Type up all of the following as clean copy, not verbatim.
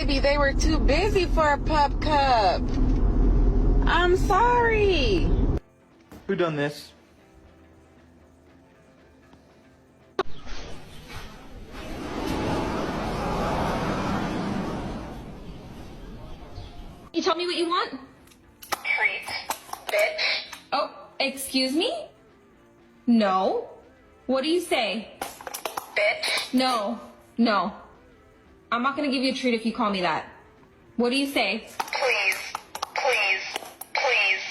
Maybe they were too busy for a pup cup. I'm sorry. Who done this? You tell me what you want? Treat, bitch. Oh, excuse me? No. What do you say? Bitch. No. No. I'm not gonna give you a treat if you call me that. What do you say? Please, please, please.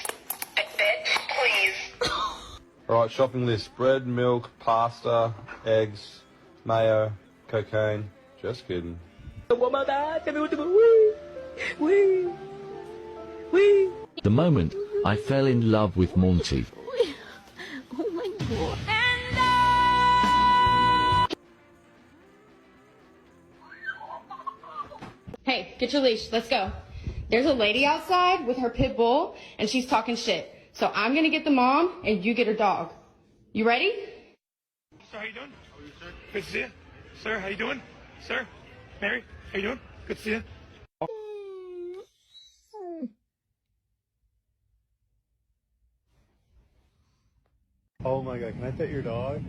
Bitch, please. Alright, shopping list. Bread, milk, pasta, eggs, mayo, cocaine. Just kidding. The moment I fell in love with Monty. Oh my god. Hey, get your leash. Let's go. There's a lady outside with her pit bull, and she's talking shit. So I'm gonna get the mom, and you get her dog. You ready? Sir, how you doing? Good to see you. Sir, how you doing? Sir, Mary, how you doing? Good to see you. Oh my god, can I pet your dog?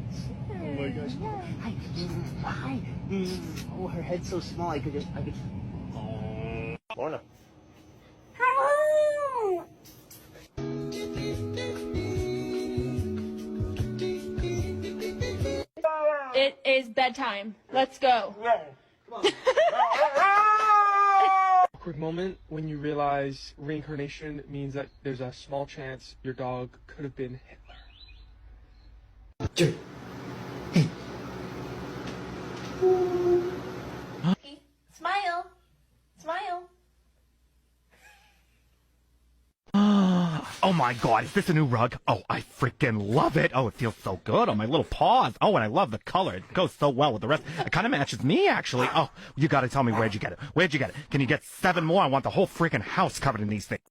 Oh my gosh. Hi. Hi. Oh, her head's so small, I could. Lorna. It is bedtime. Let's go. Awkward moment when you realize reincarnation means that there's a small chance your dog could have been Hitler. Smile. Smile. Oh my god, is this a new rug? Oh, I freaking love it. Oh, it feels so good on my little paws. Oh, and I love the color. It goes so well with the rest. It kind of matches me, actually. Oh, you gotta tell me where'd you get it? Where'd you get it? Can you get 7 more? I want the whole freaking house covered in these things.